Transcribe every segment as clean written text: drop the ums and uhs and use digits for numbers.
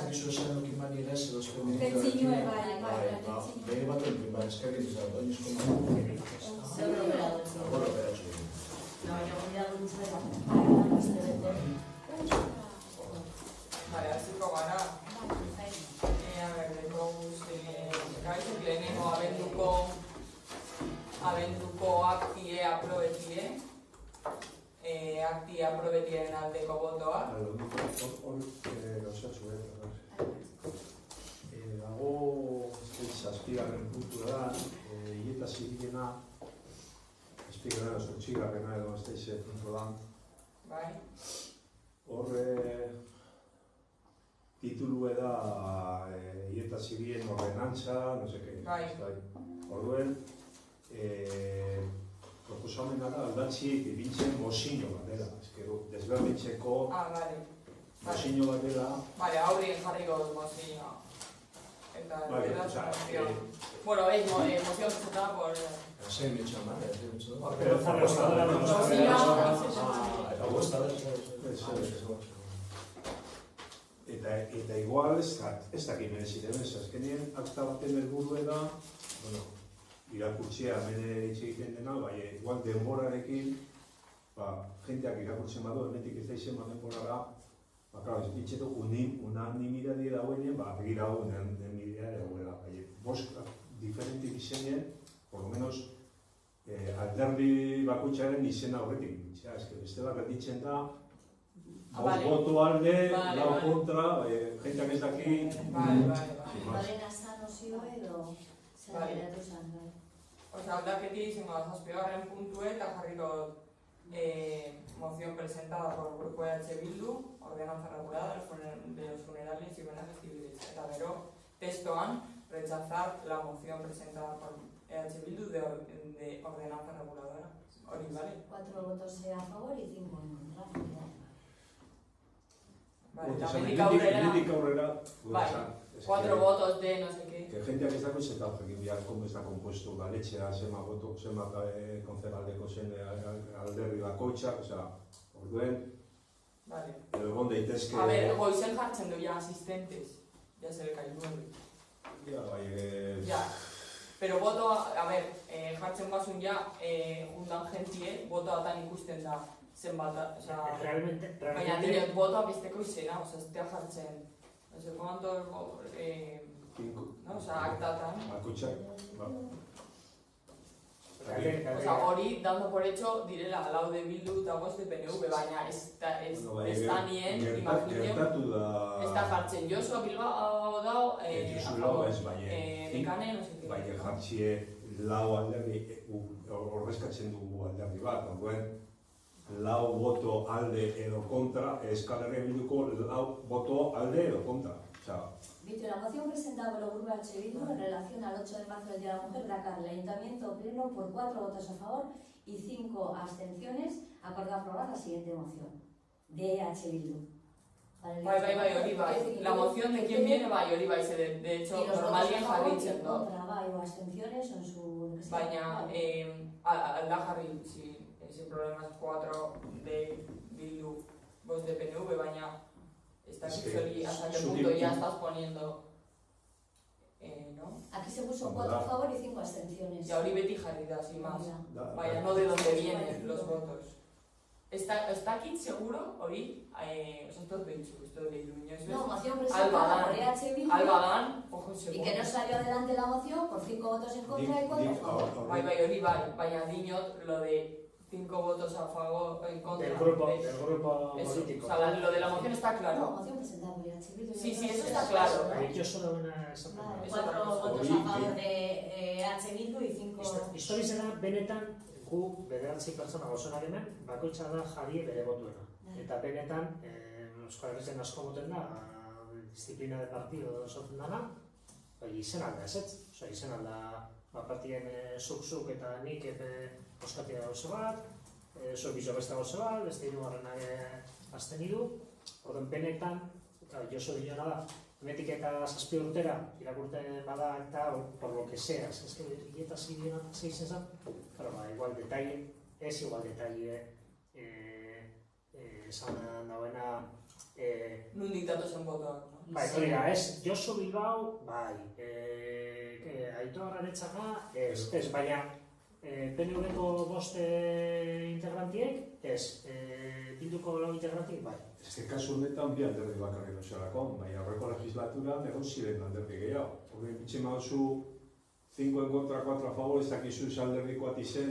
gizu esan okin mani ere, edo esken Pentzinue, bai. Behe baten, eskerrik izan, oinizko mani. Seguro operado. Gora operatxo. No, baina operado guztera. Vale, hasiko gara. Gaitzuk lehenengo abenduko aktie aprobetie. Aktie aprobetien aldeko botoa. Hor, gauzatxo, dago, zazpigarren puntu da, hieta zibilena, zazpigarren zortzigarrena edo ez da puntu da. Bai. Hor, titulue da hieta zibilen ordenantza, no seke. Bai. Orduen, proposamena da aldatzi ibintzen mozino bat dela. Desberdintzeko mozino bat dela. Vale, aurrien jarriko dut mozino. Eta, bueno, es moción presentada por... Zein mitxan, bale? Eta igual ez dakit mereziren, azkenien akta baten helburue da, irakurtzea hemen hitz egiten dena, bai, igual denborarekin, jenteak irakurtzen badu, hemetik ez da izen denborara, claro, ez ditxetu unanimidadi dagoenean, begira hau unanimidadi dagoela. Bost diferentik izenien, por lo menos, alderdi bakoitzaren izena horretik ditxea. Ez que bestela berditzen da, boto alde, lau kontra, jenteak ez daki... Balena zan osio edo, zer geratu zan, bai. Osa, aldaketi izango da, zazpigarren puntue eta jarriko moción presentada por el Grupo EH Bildu, ordenanza regulada de los funerales y homenajes civiles. Eta gero, testoan, rechazar la moción presentada por EH Bildu de ordenanza reguladora. Hori, ¿vale? 4 votos a favor y 5 en contra. Vale, la médica aurrera, vale, 4 votos de no sé qué. Que jenteak ez dako izetau jakin behar, como ez da compuesto galetxea, zema konzeraldeko zen alderdi bakoitza, orduen, edo egon daitezke... A ver, goizen jartzen du ya asistentes, ya se le cae 9. Ya, bai... Ya, pero voto, a ver, jartzen bazun ja, juntan gentie, votoatan ikusten da zenbat, baina diot votoa bizteko izena, ez da jartzen, no sé cuántos, no, o sea, actatan. O sea, hori, dando por hecho, direla, lau de Bildu eta bost de PNV, baina ez da nien, imaginio, ez da jartzen. Josu Bilbao dao, Nekane, no sé qué. Baina jartzie lau alderdi, horrezkatzen dugu alderdi bat, orduen, lau voto alde edo kontra, Euskal Herria Bilduko lau voto alde edo kontra. Dice, la moción presentada por el Grupo H. Bildu en relación al 8 de marzo del Día de la Mujer da al Ayuntamiento Pleno por 4 votos a favor y 5 abstenciones, acordó aprobar la siguiente moción de H. Bildu. Bai, hori bai. La moción de quién viene, bai, hori bai, de hecho, normalien jarritzen do. Bai, o abstenciones son su... Baina, alda jarri, sin problemas, 4 de Bildu, 2 de PNV, baina... Hasta qué punto ya estás poniendo, ¿no? Aquí se puso 4 a favor y 5 abstenciones. Y ahora Betty Jarida, sin más. Vaya, no de dónde vienen los votos. ¿Está aquí seguro, hoy? O sea, esto de hecho, esto de Iruña. No, moción presentada por EH Bildu. Albadán, ojo seguro. Y que no salió adelante la moción por 5 votos en contra y 4 a favor. Vaya, Diñot, lo de 5 votos a favor en contra del grupo político. O sea, lo de la moción está claro. No, moción presentada por EH Bildu. Sí, eso está claro. Yo solo una... 4 votos a favor de EH Bildu y 5... Historizena benetan gu bederatzi pertsona gozonak hemen, bakoitza da jarri bere botuena. Eta benetan, Euskal Herrizen asko moten da, disiplina de partido sortzen dana, izen alda ezetz. Osa, izen alda partien zuk eta nik oskatia gauze bat, zuk bizo beste gauze bat, beste hirugarrenak abstenidu. Orduan benetan, Josu Dinona da, hemetik eta 7 urtera irakurten bada eta por lo que sea, es que hieta zibiena zeizen zen, claro, igual detalle, es igual detalle esan dauena Nundik datozen botoak, no? Bai, hori da, ez, Josu Bilbao, bai, Aitor Aretxaga, ez, baina PNV-ko 5 integrantiek, ez, Bilduko 4 integrantiek, bai. Ez que kasu honetan bi alderdi bakarrik dozelako, baina aurreko legislaturan egon ziren alderdi gehiago. Hori bitxe mauzu 5 en contra, 4 a favor, ez dakizu alderdiko atizen,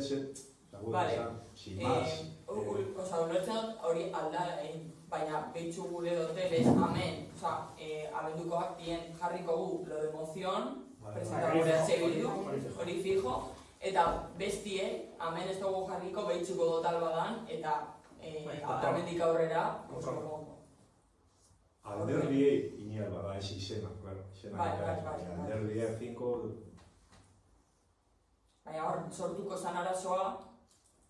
Vale. Sin más. Ulertzen hori alda, baina behitxu gure doteles, amen, abendukoak dien jarriko gu lo de moción, presenta gure Bildu, hori fijo, eta bestie, amen ez dugu jarriko behitxuko dotal badan, eta amendik aurrera, alderdiei inial bada, ez izena, claro. Alderdiei 5... Baina hor, sortuko zan arazoa,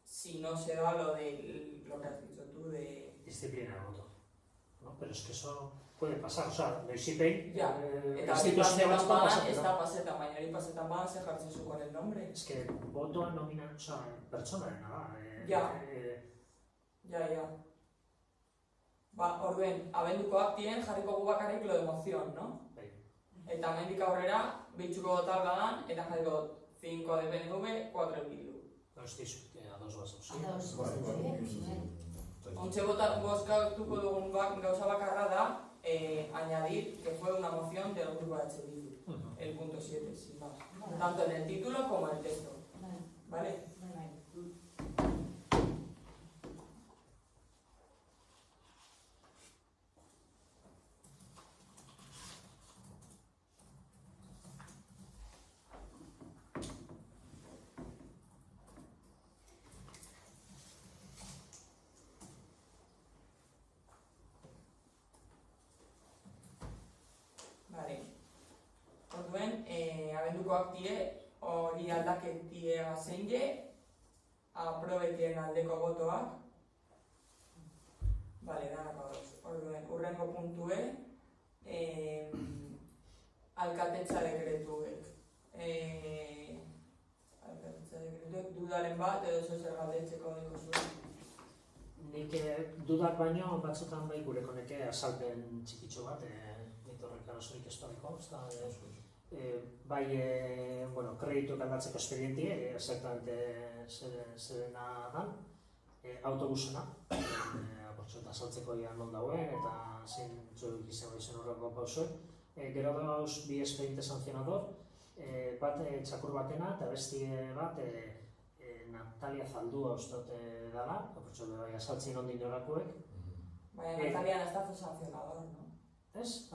si no se da lo que has dicho tú de... Disciplina de voto. ¿No? Pero es que eso puede pasar, o sea, noizipein... Ya, eta hori pasetan baina hori pasetan badan ze jartzen zu con el nombre. Es que votoa nomina, o sea, pertsonarena da. Ja. Ba, orduen, abendukoak dien jarriko gu bakarrik lo de moción, no? Bai. Eta amendik aurrera, behitxuko dotal badan, eta jarriko 5 de PNV, 4 de Bildu. Ez dizut, ados bazo, sí. Ontxe bozkatuko dugun gauza bakarra da, añadir que fue una moción del grupo H. Bildu, el punto 7, sin más. Tanto en el título como en el texto. ¿Vale? Orduen, abendukoak die, hori aldaketie bazen je, aprobetien aldeko botoak. Bale, danak ados. Orduen, urrengo puntue, alkatetza dekretuek. Alkatetza dekretuek dudaren bat, edo zer galdetzeko dugu zuen. Nik dudak baino batzutan bai gure koneke azalpen txikitxo bat, horrek arazorik ez badeko, bai, kredituak aldatzeko espedientie, zertante zerena dan, autobusena, aportxota saltzeko ian non dauen, eta zein zuek izan baizen horreko pausoek. Gero dauz bi espediente sancionador, bat txakur batena, eta bestie bat Natalia Zaldua ustote dala, aportxota bai asaltzin ondin horakoek. Baina Natalia ez da sancionador, no? ¿Es?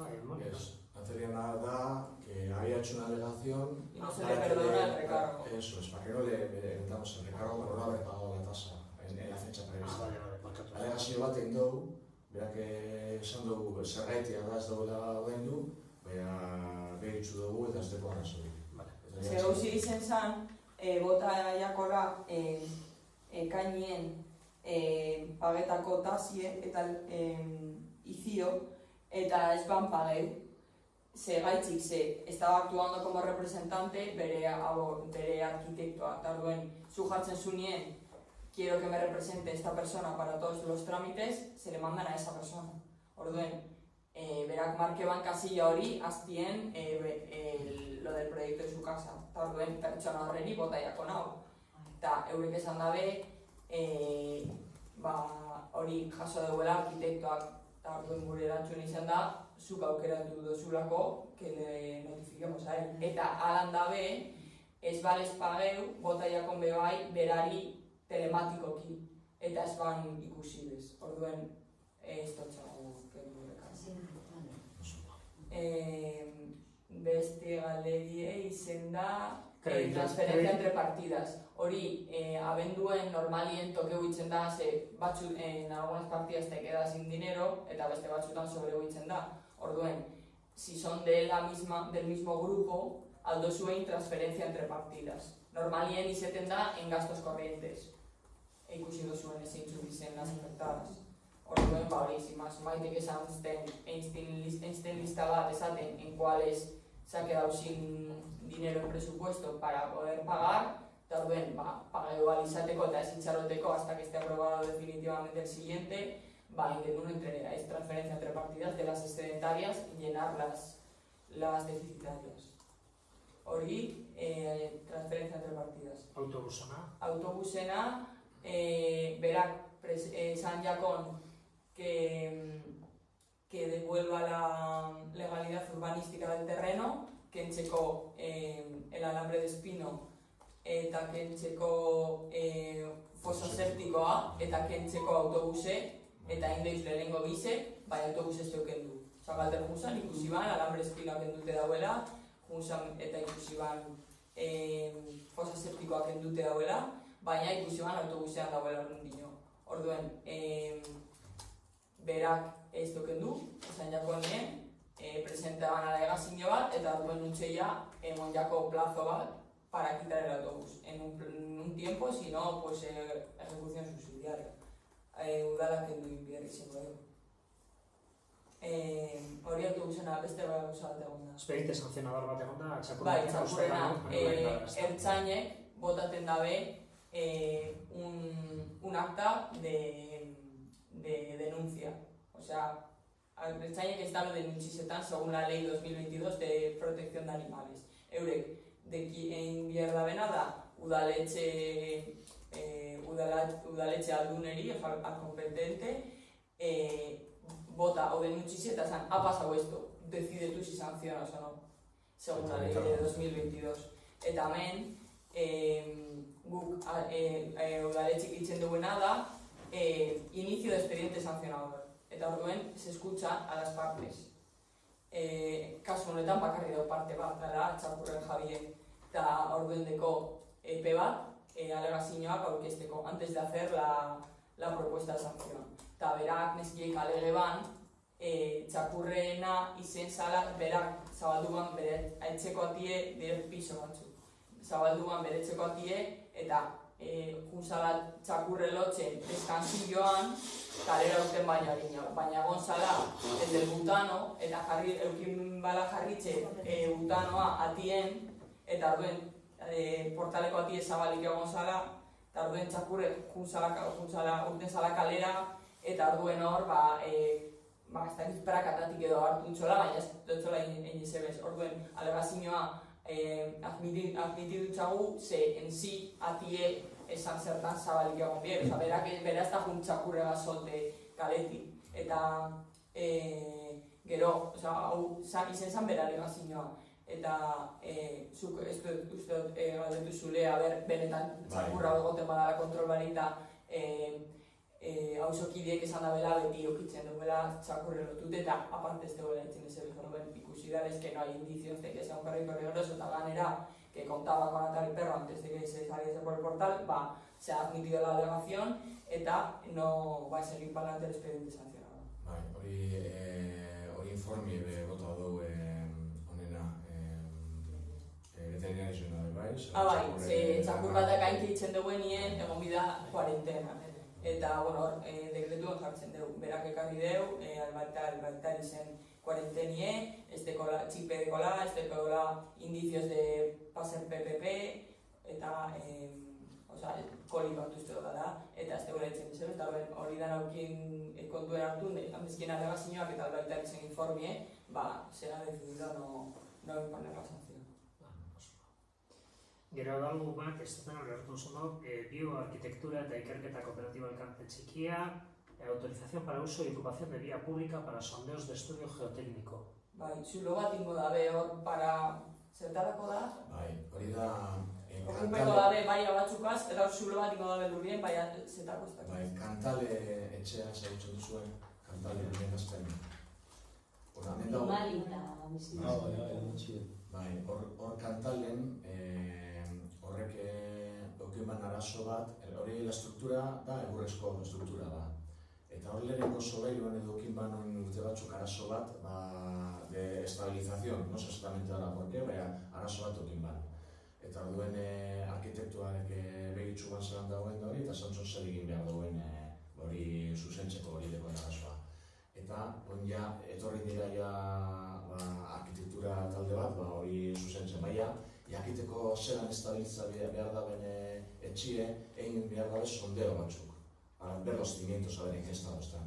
Natalia da que había hecho una alegación y no se le perdona el recargo. Eso es, para que no le metamos el recargo por no haber pagado la tasa en la fecha prevista. Alegazio bat egin dugu, berak esan dugu zergaitia da ez dagoela ordaindu, baina behitxu dugu eta ez dugu arrazoik. Ze gauzi izen zan, bota jakola ekainien pagetako tasie eta izio, eta ez ban pageu, ze gaitzik ze estaba actuando como representante bere arkitektoa, eta orduen zu jartzen zunien, quiero que me represente esta persona para todos los trámites, se le mandan a esa persona. Orduen, berak marke ban kasilla hori aztien lo del proyecto de su casa, eta orduen pertsona horreni botaiako nau. Eta eurek esan dabe, hori jaso duela arkitektoak, eta orduen gure erantzun izan da, zuk aukeratu duzulako, que le notifiquemos a él. Eta alan dabe, ez balez pageu, botaiakon bebai, berari telematikoki, eta ez ban ikusi bez. Orduen, ez totxago, kendu bekan. Beste galerie izen da, transferencia entre partidas. Hori, abenduen normalien tokeu itzen da, ze batzu, en algunas partidas te queda sin dinero, eta beste batzutan sobreu itzen da. Orduen, si son del mismo grupo, aldo zuen transferencia entre partidas. Normalien izeten da en gastos corrientes. Ikusi dozuen ezin izen las afectadas. Orduen, hori, sin más, maitek esan einstein lista bat esaten en cuales se ha quedado sin dinero en presupuesto para poder pagar, eta orduen, pagueu alizateko eta ez itxaroteko hasta que esté aprobado definitivamente el siguiente, es transferencia entre partidas de las excedentarias y llenar las deficitarias. Hori, transferencia entre partidas. Autobusena, berak esan jakon que devuelva la legalidad urbanística del terreno, kentzeko el alambre de espino eta kentzeko fosa septikoa eta kentzeko autobuse eta indoiz lehenengo bize, bai autobuse zeuken du. Zagalder junzan ikusi ban, alambre espinoa kendute dauela, junzan eta ikusi ban fosa septikoa kendute dauela, baina ikusi ban autobusean dauela orduan. Orduen, berak ez duken du, esan jako nien, presentaban alegazio bat, eta orduen nutxeia emon jako plazo bat para quitar el autobús. En un tiempo, si no, pues ejecución subsidiaria. Udala kendu inbier izango dugu. Hori autobusena beste gauza bat egon da. Expediente sancionador bat egon da, bai, txakurrena, ertzainek botaten dabe un acta de denuncia. O sea, ertzainek ez dabe denuntzizetan según la ley 2022 de protección de animales. Eurek, inbier da bena da, udaletxe alduneri, al competente, vota o denunciase eta esan, ha pasado esto, decide tú si sancionas o no, según la ley de 2022. Eta hemen, guk udaletxik itzen duena da, inicio de expediente sancionador. Eta orduen, se escucha a las partes. Kasu honetan bakarri dau parte bat, dara, txakurren jabien, eta orduendeko epe bat, alegazioak aurkezteko, antes de hacer la propuesta de sanción. Eta berak, neskiek alege ban, txakurrena izen zala, berak zabalduan bere etxeko atie, dire piso batzuk. Zabalduan bere etxeko atie, eta junzala txakurre lotzen deskantzioan, kalera urten baina gonzala el del butano, eta eukin bala jarritxe butanoa atien, eta orduen portaleko atie zabalik egon zala, eta orduen txakurre junzala urten zala kalera, eta orduen hor, ez da prakatatik edo hartu intzola, baina ez dutzola inizebez. Orduen, alegazioa admitidu txagu, ze enzi atie esan zertan zabalik egon bier. Osa, bera ez da juntxakurrega solte kaletik. Eta gero, hau izen zan bera alegazioa. Eta zuk ez dut galdetu zule, benetan txakurra egoten badala kontrol barita, hausokideek esan dabela beti okitzen duela txakurre lotut eta aparte ez duela itzen ez egin ikusi da es que no hay indicios de que sea un perro peligroso eta ganera que contaba con atar el perro antes de que se saliese por el portal, se ha admitido la alegación eta no va a seguir para adelante el expediente sancionado. Hori informi bota dugu honena veterinarizioa bai? Bai, txakur batak ainkitzen duenien egon bida cuarentena. Eta, bueno, dekretuen jartzen dugu, berak ekarri dugu, albaitar izen cuarentenie, ez dekola txipe dekola, ez dekola indicios de paser PPP, eta, koli bat uste dut da, eta ez dekola itzen izan, eta hori da naukin kontuen hartu, amezkien alegazioak eta albaitar izen informie, zera decidido no imponer la sanción. Gero dago bat, ez duten alertu zono, bioarquitectura eta ikerketa kooperatiba elkarte txikia, autorización para uso y ocupación de vía pública para sondeos de estudio geotécnico. Bai, zulo bat ingo dabe hor para zertarako da? Bai, hori da... Okupeko dabe bai abatzukaz, eta hor zulo bat ingo dabe lurien, bai zetako ez dago. Bai, Kantale etxea zagutzen duzuen, Kantale lurien azten. Bai, hor Kantalen, horrek dokumen arazo bat, hori la estruktura da, egurrezko estruktura da. Eta hor lehenengo solailuan edo okinbanon urte batzuk arazo bat, de estabilización, no sé exactamente ahora por qué, baina arazo bat okinban. Eta orduen arkitektuarek begitxu ban zelan dagoen da hori, eta zantzon zer egin behar dagoen hori zuzentzeko hori dekoen arazoa. Eta etorri dira arkitektura talde bat, hori zuzentzen baina, jakiteko zelan estabilitza behar daben etxie, egin behar dabe sondeo batzuk. Ver los cimientos, a ver en qué estado están.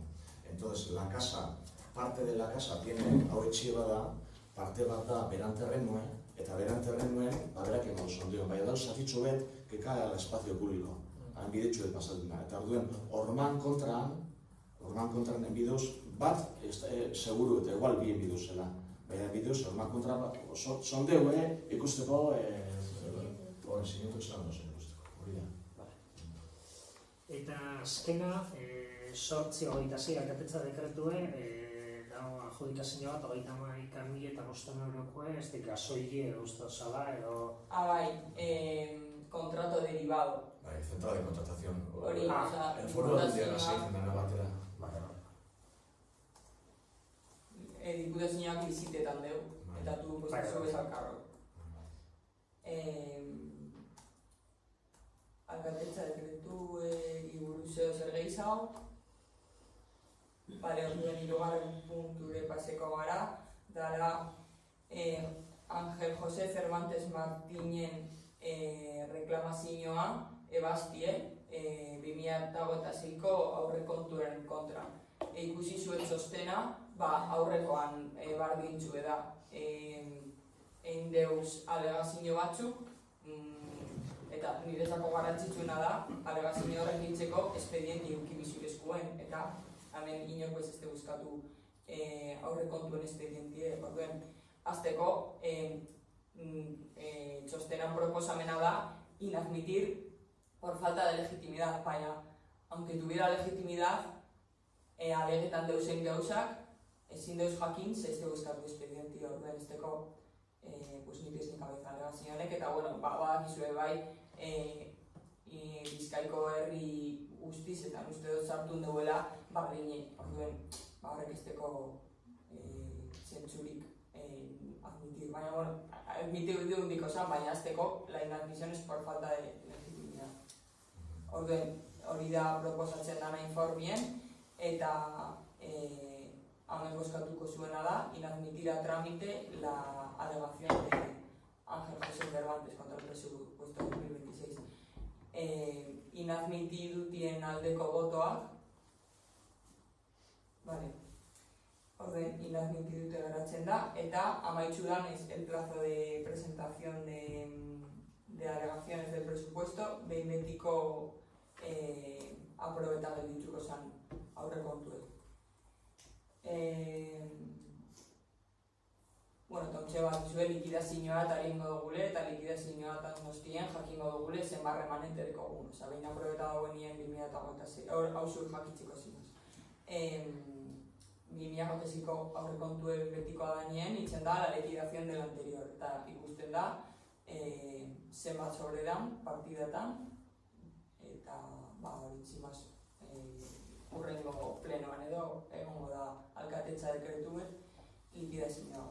Entonces, la casa, parte de la casa tiene, hau etxe bada, parte bat da beranterrenuen, eta beranterrenuen, berak emango zondion, baina dauz zatitxo bet, que cae al espazio público, han bidetxo de pasaduna. Eta orduen, orman kontran enbiduz, bat, seguru eta igual bien biduzela. Baina biduz, orman kontra, sondeu, ikusteko, horrezimiento izan dozen ikusteko, hori da. Eta azkena, 8/26 alkatetza dekretue, dago adjudikazio bat, 31.500 eurokoe, ez dik gasoile uste osala, edo... Bai, contrato derivado. Bai, central de contratación. Hori, oza, El foro de la seiten dena batera. Diputazioak bizitetan deu, eta tu puesto subes al carro. Alkatetza dekretu iburuzeo zer gehiago. Bale, orduen hirugarren punture paseko gara, dala Ángel José Cervantes Martinen reklamazioa ebastie 2006ko aurrekonturen kontra. Ikusi zuen txostena, aurrekoan bardintzu da egin deuz alegazio batzuk, eta niretzako garrantzitsuena da alegazio horrek nintzeko espedienti eukibizuk eskuen, eta hemen inoko ez este buskatu aurrekontuen espedientie. Orduen, azteko txostenan proposamena da inadmitir por falta de legitimidad, baina, aunque tuviera legitimidad, alegetan deusen gauzak, ezin deuz jakin, ez de buskatu espedienti. Orduen, azteko ni pies ni cabeza alegazionek, eta bueno, badakizue bai, Bizkaiko herri guztiz eta uste dut sartun duela barriñe. Orduen, horrek esteko zentzurik admitir. Baina, bueno, admitir de un diko zan, baina azteko la inadmisión es por falta de legitimidad. Orduen, hori da proposatzen dana informien, eta hemen bozkatuko zuena da inadmitir a trámite la alegación de Ángel José Cervantes contra el presupuesto 2026. Inadmitidutien aldeko botoak, vale, orden inadmitidute geratzen da, eta amaitzu danez el plazo de presentación de alegaciones del presupuesto, behin betiko aprobetan gelditzuko zan aurrekontuek. Bueno, tontxe bat zuen likidazioa eta egingo dugule, eta likidazioa eta guztien jakingo dugule zenbar remanentereko gun. Osa, behin aprobeta dagoen nien 2026, hau zuen jakitziko zinuz. 2026ko aurrekontuen betikoa da nien, itzen da la liquidación del anterior, eta ikusten da zenbat sobredan, partidatan, eta hori tximaz urrengo plenoan edo egongo da alkatetza dekretuen likidazioa.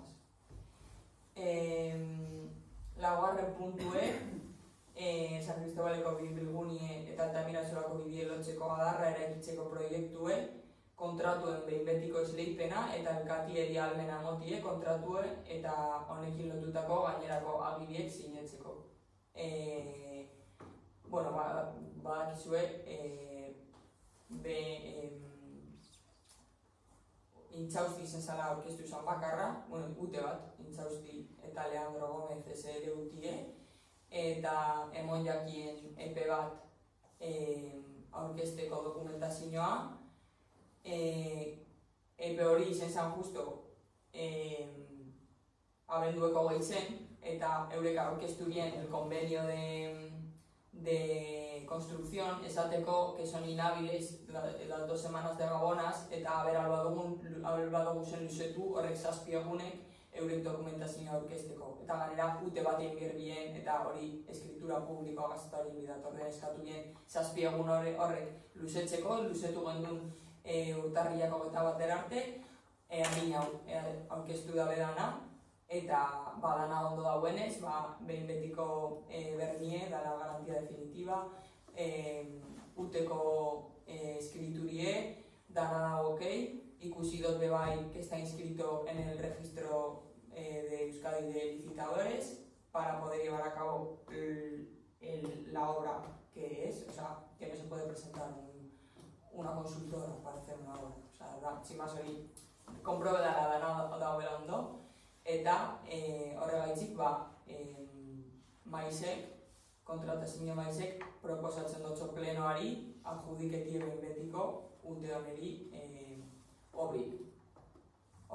Laugarren puntue, San Cristobaleko bilgunie eta Altamirassolako bidie lotzeko adarra eraikitzeko proiektue, kontratuen behin betiko esleipena eta elkatieri almena motie kontratue eta honekin lotutako gainerako agibiek sinetzeko. Bueno, badakizue, Intzausti izen zala aurkeztu izan bakarra, ute bat, Intzausti eta Leandro Gómez SL utie, eta emon jakien epe bat aurkezteko dokumentazioa. Epe hori izen zan justo abendueko gehitzen, eta eurek aurkeztu bien el convenio de construcción, esateko que son inhábiles las 2 semanas de gabonas, eta albadugu zen luzetu horrek 7 egunek eurek dokumentazioa aurkezteko. Eta ganera ute batean birbien, eta hori escritura publikoa gaztari bidatorren eskatu bien 7 egun horrek luzetzeko, luzetu gendun urtarriak 21 arte, adina aurkeztu da bedana, eta badana ondo dauenez, behin betiko bernie, dala garantia definitiva, uteko eskriturie, dana dago okei, ikusi dut bebai que está inscrito en el registro de Euskadi de licitadores para poder llevar a cabo la obra que es, o sea, que no se puede presentar una consultora para hacer una obra, o sea, da, tximaz hori konprobetara dana dagoela ondo, eta horregaitzik maizek, kontratazio maizek, proposatzen dutxo plenoari adjudiketi behin betiko ute honeri obrik.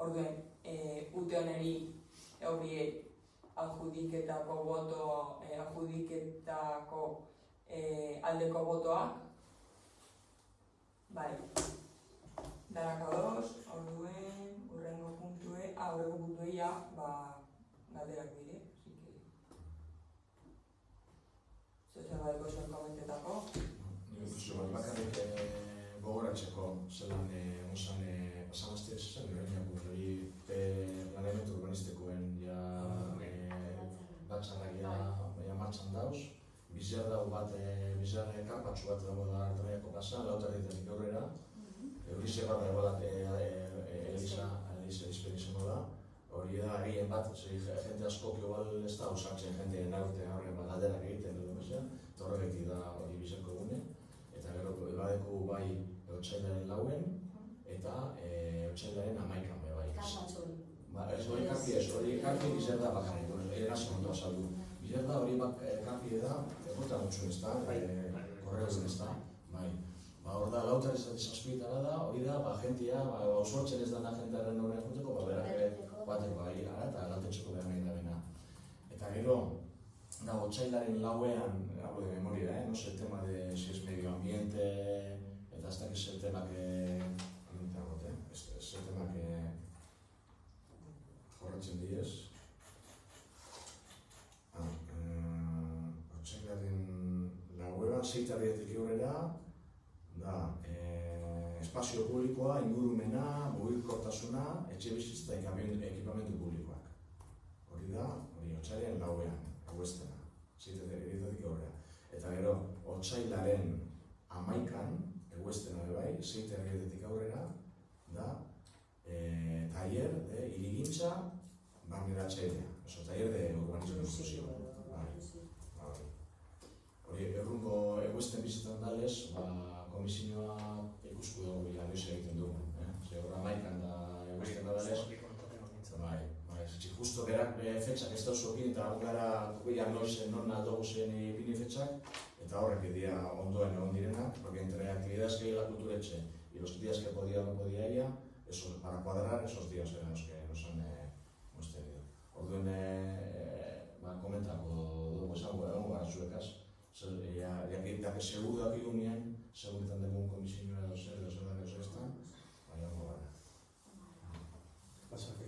Orduen, ute honeri obriek adjudiketako aldeko botoak, bai, danak ados, orduen, hurrengo puntuei galderak dire, zerbait gozoen komentetako. Bakarrik gogoratzeko zelan onzan pasamazte zen, hori planeamendu urbanistikoen batxarrak martxan dauz, bizar dago bat, bizarre karpatxu bat dago da Artraiako pasan, lautarrietetik aurrera, hori bat dago da Elisa izango da, hori da gehien bat, jente askok igual ez da usatzen jenteen aurten aurren bat galderak egiten edo bezala, eta horregatik da hori bizarko egune, eta gero badeko bai otsailaren lauen, eta otsailaren 11an bai. Ez hori karpi ez, hori karpi bizar da bakarrik, erazen ondo azaldu. Bizar da hori karpi da, egotan dutxun ez da, korreozen ez da, bai. Hor da, lautar ez zazpietara da, hori da, jentia, osortzen ez dana jentearen horrean juteko, berak bateko bai, eta galtetxeko behar nahi da bena. Eta gero, da, otsailaren lauean, hablo de memoria, no sé, el tema de si es medio ambiente, eta hasta que es el tema que... es el tema que... jorratzen diez. Otsailaren lauean, 6:00 aurrera, da, espazio publikoa, ingurumena, mugikortasuna, etxe bizitza eta ekipamendu publikoak. Hori da, hori otsailaren lauean, eguestena, 6:00 aurrera. Eta gero, otsailaren 11an, eguestena bai, 6:00 aurrera, da, taller de irigintza barneratzailea, taller de urbanizazio. Hori, errungo eguesten bizitan dalez, komisioa ikusku dugu bila noiz egiten dugu. Horra 11an da eguesten da dalez. Justo berak fetxak ez dauzokin eta gara noiz non aldogu zen ipini fetxak, eta horrek dira ondoen egon direnak, porque entre actividades que hay en la culturetxe y los días que podía o no podía ella, eso, para cuadrar esos días eran los que nos hemos tenido. Orduen komentako dugu esango gara zuekaz, ya que seguro dakigunean, seguretan demun komisioa edo zer ez da, baina hongo gara. Pasake.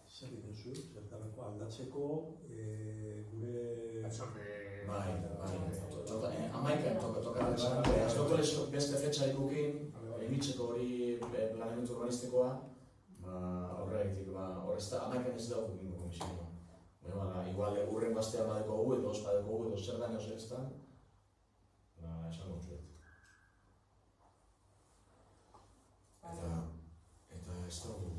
Zer egiten zu, zertarako aldatzeko, gure... Bai, 11an tokatzen esan, ez dut beste fetxa ikukin, emitzeko hori planeamendu urbanistikoa, horregatik, horrezta 11an ez dago gingo komisioa. Igual urren bastean badeko gu, edo os badeko gu, edo zer daño zer ez da, esan gotzuet. Eta ez dago